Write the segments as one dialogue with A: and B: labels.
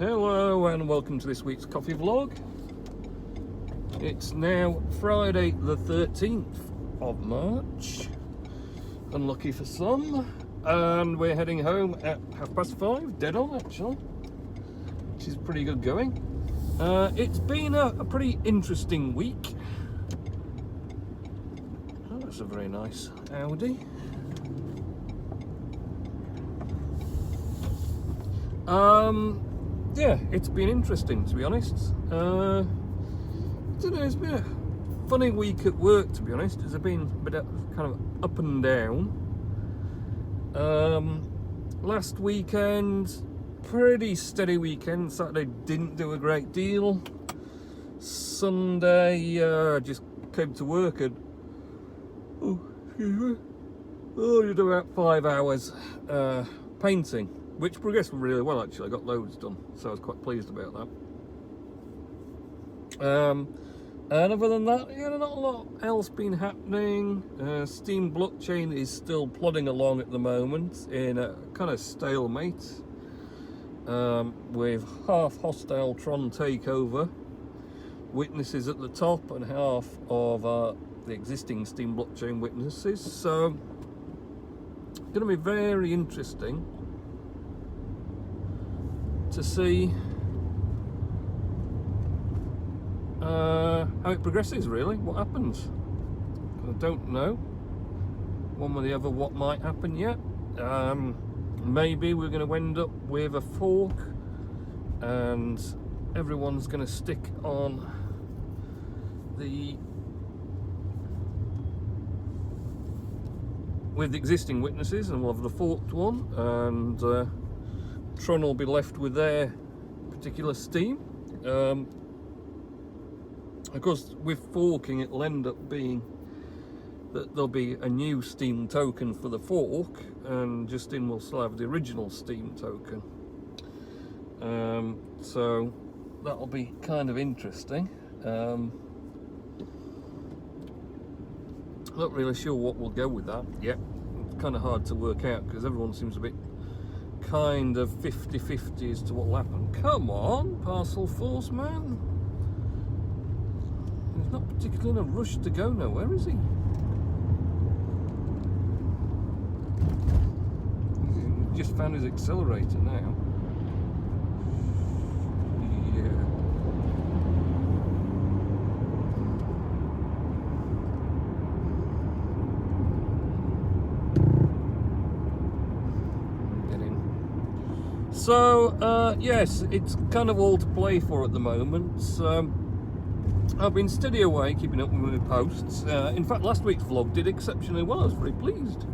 A: Hello and welcome to this week's coffee vlog. It's now Friday the 13th of March, unlucky for some, and we're heading home at 5:30, dead on actually, which is pretty good going. It's been a pretty interesting week. Oh, that's a very nice Audi. Yeah, it's been interesting, to be honest. I don't know, it's been a funny week at work, to be honest. It's been a bit kind of up and down. Last weekend, pretty steady weekend. Saturday didn't do a great deal. Sunday, just came to work and did about 5 hours painting, which progressed really well actually. I got loads done, so I was quite pleased about that. And other than that, yeah, not a lot else been happening. Steam blockchain is still plodding along at the moment in a kind of stalemate, with half hostile Tron takeover witnesses at the top and half of the existing Steam blockchain witnesses. So it's going to be very interesting to see how it progresses, really, what happens. I don't know one way or the other what might happen yet. Maybe we're going to end up with a fork and everyone's going to stick on with the existing witnesses, and we'll have the forked one, and Tron will be left with their particular Steam. Of course, with forking, it'll end up being that there'll be a new Steam token for the fork, and Justin will still have the original Steam token. So that'll be kind of interesting. Not really sure what we'll go with that yet. It's kind of hard to work out because everyone seems a bit kind of 50-50 as to what will happen. Come on, Parcel Force Man. He's not particularly in a rush to go nowhere, is he? He's just found his accelerator now. Yeah. So, yes, it's kind of all to play for at the moment. I've been steady away, keeping up with my posts. In fact, last week's vlog did exceptionally well. I was very pleased.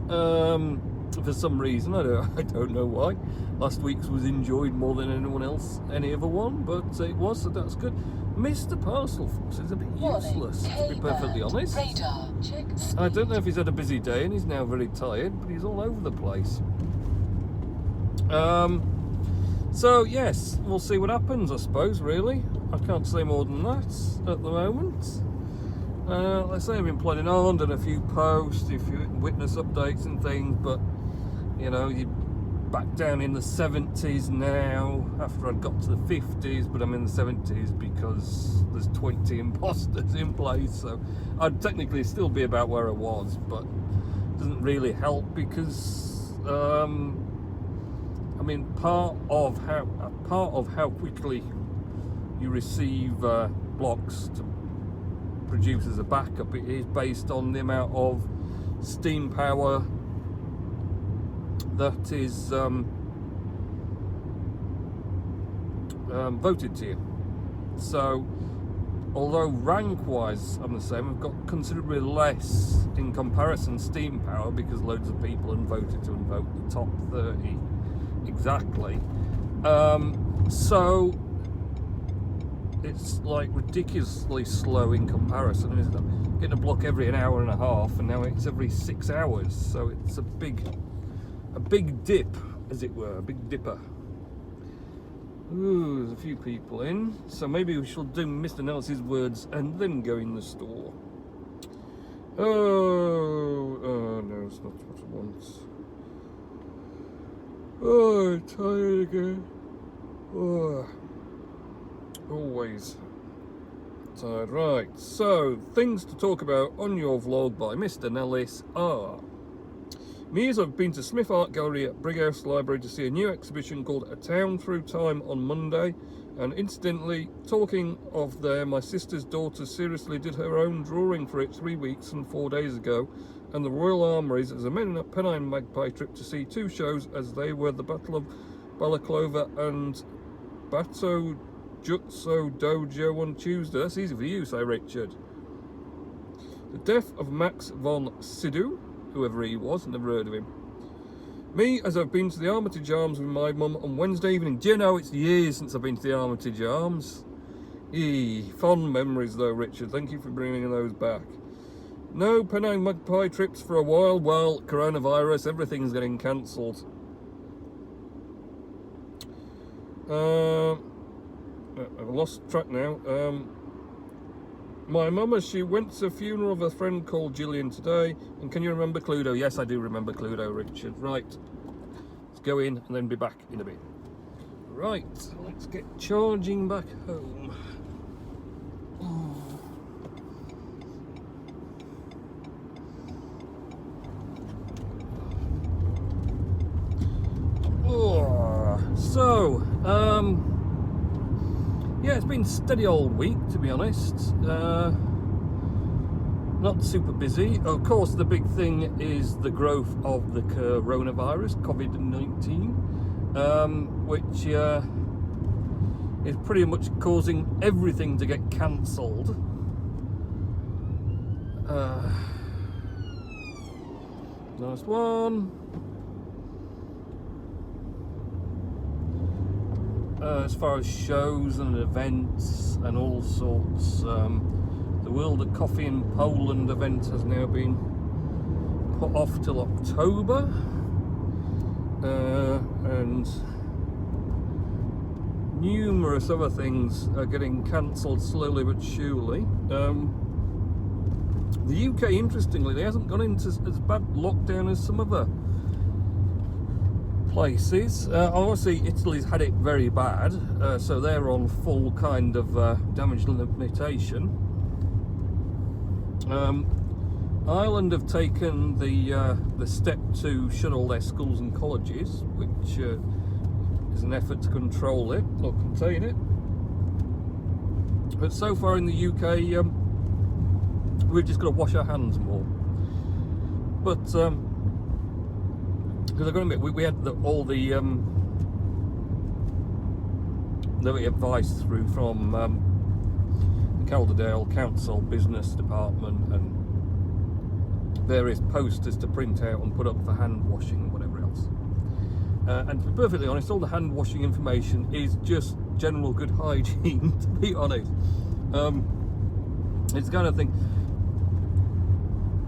A: For some reason, I don't know why. Last week's was enjoyed more than anyone else, any other one, but it was, so that's good. Mr. Parcel Force is a bit useless, to be perfectly honest. I don't know if he's had a busy day and he's now very tired, but he's all over the place. So yes, we'll see what happens, I suppose, really. I can't say more than that at the moment. Let's say I've been plodding on, done a few posts, a few witness updates and things, but you know, you're back down in the 70s now after I'd got to the 50s, but I'm in the 70s because there's 20 imposters in place, so I'd technically still be about where I was, but it doesn't really help because I mean, part of how quickly you receive blocks to produce as a backup, it is based on the amount of Steam power that is voted to you. So, although rank-wise I'm the same, I've got considerably less in comparison Steam power because loads of people have voted to invoke the top 30. Exactly. So it's like ridiculously slow in comparison, isn't it? Getting a block every an hour and a half, and now it's every 6 hours. So it's a big dip, as it were, a big dipper. Ooh, there's a few people in, so maybe we shall do Mr. Nelson's words and then go in the store. Oh no, it's not what I want. Oh, I'm tired again. Always tired. Right, so things to talk about on your vlog by Mr. Nellis are: me, as I've been to Smith Art Gallery at Brighouse Library to see a new exhibition called A Town Through Time on Monday, and incidentally, talking of there, my sister's daughter seriously did her own drawing for it 3 weeks and 4 days ago, and the Royal Armouries as a Pennine Magpie trip to see 2 shows, as they were the Battle of Balaclava and Bato Jutsu Dojo on Tuesday. That's easy for you, say Richard. The death of Max von Sydow, whoever he was, never heard of him. Me, as I've been to the Armitage Arms with my mum on Wednesday evening. Do you know, it's years since I've been to the Armitage Arms. Fond memories though, Richard. Thank you for bringing those back. No Pennine Magpie trips for a while. Well, coronavirus, everything's getting cancelled. I've lost track now. My mum, as she went to the funeral of a friend called Gillian today. And can you remember Cluedo? Yes, I do remember Cluedo, Richard. Right, let's go in and then be back in a bit. Right, let's get charging back home. So, yeah, it's been a steady old week, to be honest. Not super busy. Of course, the big thing is the growth of the coronavirus, COVID-19, which is pretty much causing everything to get cancelled. Nice one. As far as shows and events and all sorts, the World of Coffee in Poland event has now been put off till October, and numerous other things are getting cancelled slowly but surely. The UK, interestingly, they hasn't gone into as bad lockdown as some other places. Obviously Italy's had it very bad, so they're on full kind of damage limitation. Ireland have taken the step to shut all their schools and colleges, which is an effort to control it or contain it. But so far in the UK, we've just got to wash our hands more. But because I've got to admit, we had all the advice through from the Calderdale Council Business Department and various posters to print out and put up for hand washing and whatever else. And to be perfectly honest, all the hand washing information is just general good hygiene, to be honest. It's the kind of thing,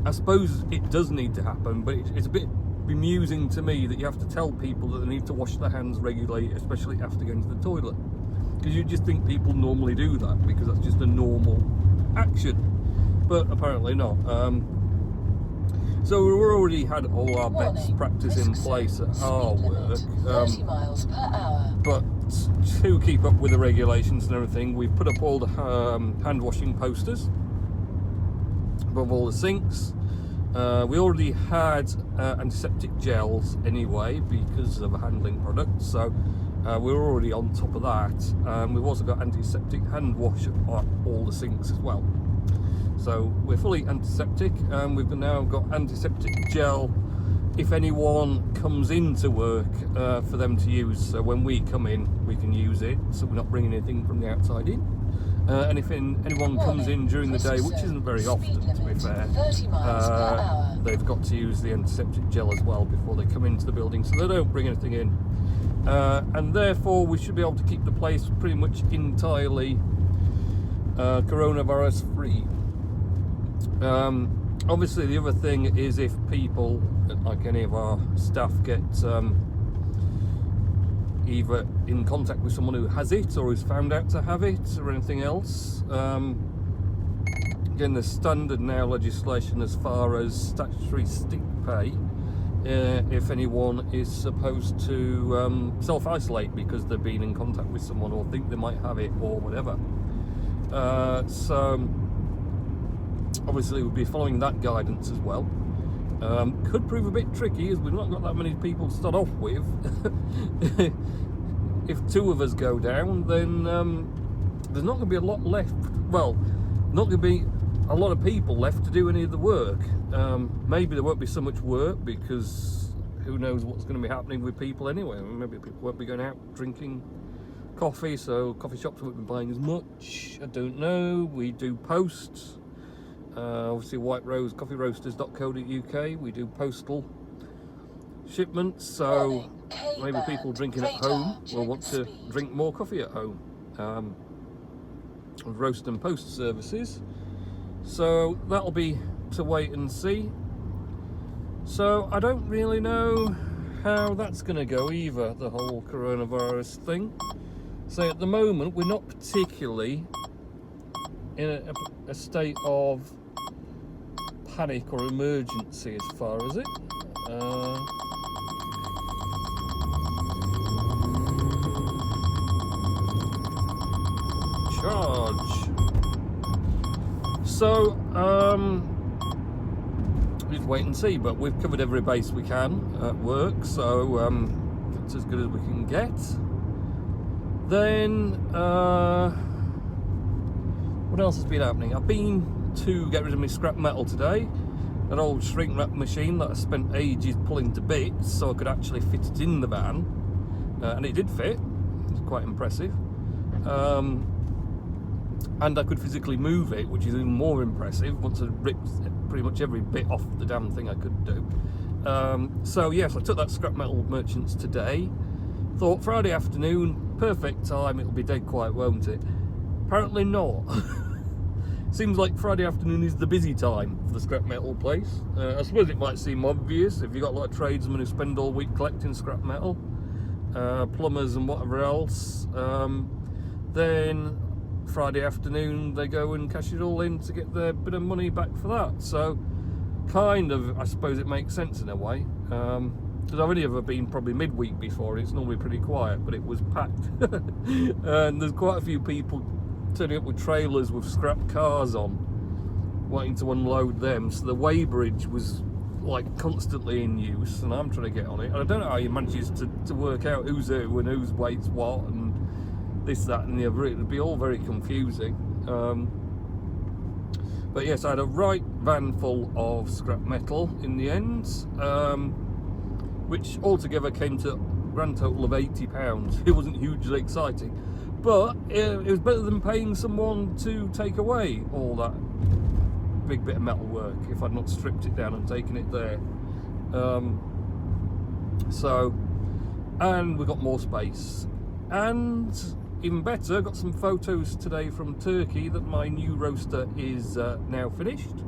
A: I suppose it does need to happen, but it's a bit bemusing to me that you have to tell people that they need to wash their hands regularly, especially after going to the toilet, because you just think people normally do that because that's just a normal action, but apparently not. So we've already had all our best practice in place at our work,
B: 30 miles per hour.
A: but to keep up with the regulations and everything, we've put up all the hand washing posters above all the sinks. We already had antiseptic gels anyway because of a handling product, so we're already on top of that. We've also got antiseptic hand wash at all the sinks as well. So we're fully antiseptic, and we've now got antiseptic gel if anyone comes into work for them to use. So when we come in, we can use it, so we're not bringing anything from the outside in. And if anyone comes in during the day, which isn't very often to be fair, they've got to use the antiseptic gel as well before they come into the building, so they don't bring anything in. And therefore we should be able to keep the place pretty much entirely coronavirus free. Obviously the other thing is, if people, like any of our staff, get either in contact with someone who has it or who's found out to have it or anything else. Again, there's standard now legislation as far as statutory sick pay if anyone is supposed to self-isolate because they've been in contact with someone or think they might have it or whatever. So obviously we'll be following that guidance as well. Could prove a bit tricky as we've not got that many people to start off with. If 2 of us go down, then there's not going to be a lot left. Well, not going to be a lot of people left to do any of the work. Maybe there won't be so much work because who knows what's going to be happening with people anyway. Maybe people won't be going out drinking coffee, so coffee shops won't be buying as much. I don't know. We do posts. Obviously, whiterosecoffeeroasters.co.uk. We do postal shipments, so maybe people drinking at home will want to drink more coffee at home. Roast and post services. So that'll be to wait and see. So I don't really know how that's going to go either, the whole coronavirus thing. So at the moment we're not particularly in a state of panic or emergency as far as it. Charge. So just wait and see, but we've covered every base we can at work, so it's as good as we can get. Then what else has been happening? I've been to get rid of my scrap metal today, an old shrink wrap machine that I spent ages pulling to bits so I could actually fit it in the van, and it did fit. It was quite impressive. And I could physically move it, which is even more impressive once I ripped pretty much every bit off the damn thing I could do. So yes, I took that scrap metal merchants today. Thought Friday afternoon, perfect time, it'll be dead quiet, won't it? Apparently not. Seems like Friday afternoon is the busy time for the scrap metal place. I suppose it might seem obvious if you've got a lot of tradesmen who spend all week collecting scrap metal, plumbers and whatever else. Then Friday afternoon they go and cash it all in to get their bit of money back for that. So kind of, I suppose it makes sense in a way, because I've only ever been probably midweek before. It's normally pretty quiet, but it was packed. And there's quite a few people turning up with trailers with scrap cars on, wanting to unload them. So the weighbridge was like constantly in use, and I'm trying to get on it. And I don't know how you manage to work out who's who and whose weight's what and this, that and the other. It would be all very confusing. But yes, I had a right van full of scrap metal in the end, which altogether came to a grand total of £80. It wasn't hugely exciting, but it was better than paying someone to take away all that big bit of metal work if I'd not stripped it down and taken it there. So, and we got more space, and even better, got some photos today from Turkey that my new roaster is now finished.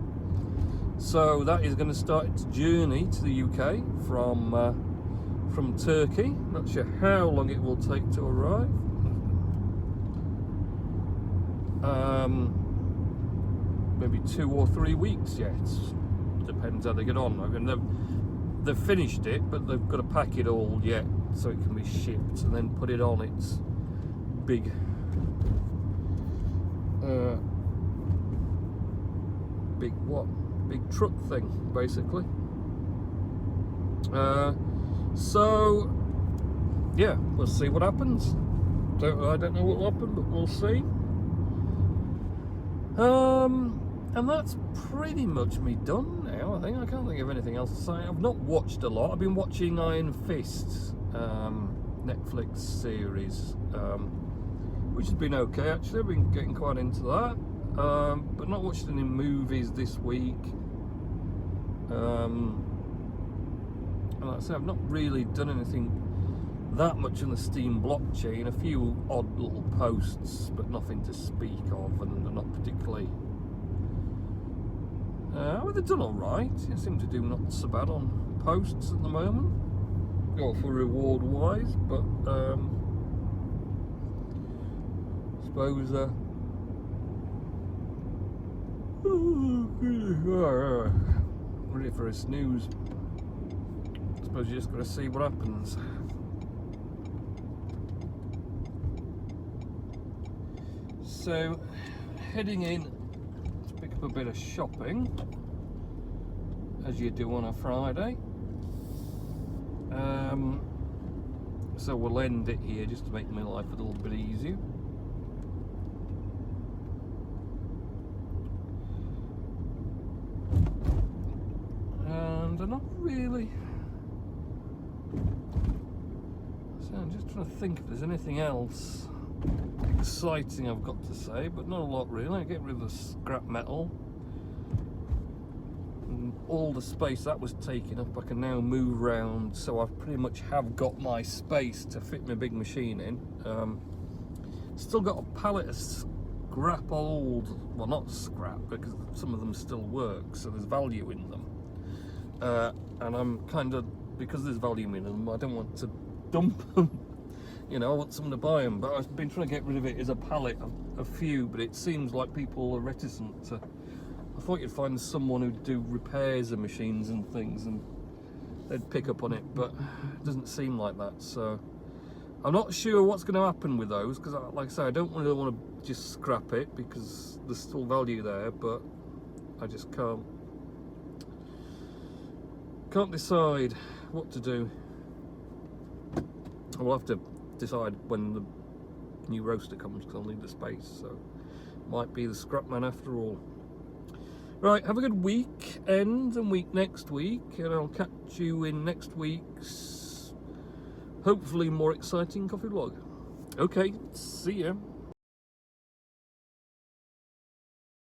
A: So that is going to start its journey to the UK from Turkey. Not sure how long it will take to arrive. Maybe 2 or 3 weeks yet. Depends how they get on. I mean, they've finished it, but they've got to pack it all yet so it can be shipped and then put it on its big big truck thing, basically. So yeah, we'll see what happens. I don't know what will happen, but we'll see. And that's pretty much me done now, I think. I can't think of anything else to say. I've not watched a lot. I've been watching Iron Fist Netflix series, which has been okay actually. I've been getting quite into that, but not watched any movies this week. And like I say, I've not really done anything that much on the Steam blockchain. A few odd little posts, but nothing to speak of, and they're not particularly. Well, they've done all right. They seem to do not so bad on posts at the moment, or for reward wise, but suppose ready for a snooze. suppose you just got to see what happens. So, heading in to pick up a bit of shopping, as you do on a Friday. So we'll end it here just to make my life a little bit easier. And I'm not really... So I'm just trying to think if there's anything else exciting I've got to say, but not a lot really. I get rid of the scrap metal. And all the space that was taking up I can now move around, so I pretty much have got my space to fit my big machine in. Still got a pallet of scrap old, well not scrap, because some of them still work, so there's value in them. And I'm kind of, because there's value in them, I don't want to dump them. You know, I want someone to buy them, but I've been trying to get rid of it as a pallet of a few, but it seems like people are reticent to. I thought you'd find someone who'd do repairs of machines and things and they'd pick up on it, but it doesn't seem like that. So I'm not sure what's going to happen with those, because like I say, I don't really want to just scrap it because there's still value there, but I just can't decide what to do. I'll have to decide when the new roaster comes, because I'll need the space, so might be the scrap man after all. Right, have a good weekend and week next week, and I'll catch you in next week's hopefully more exciting coffee vlog. Okay, see ya.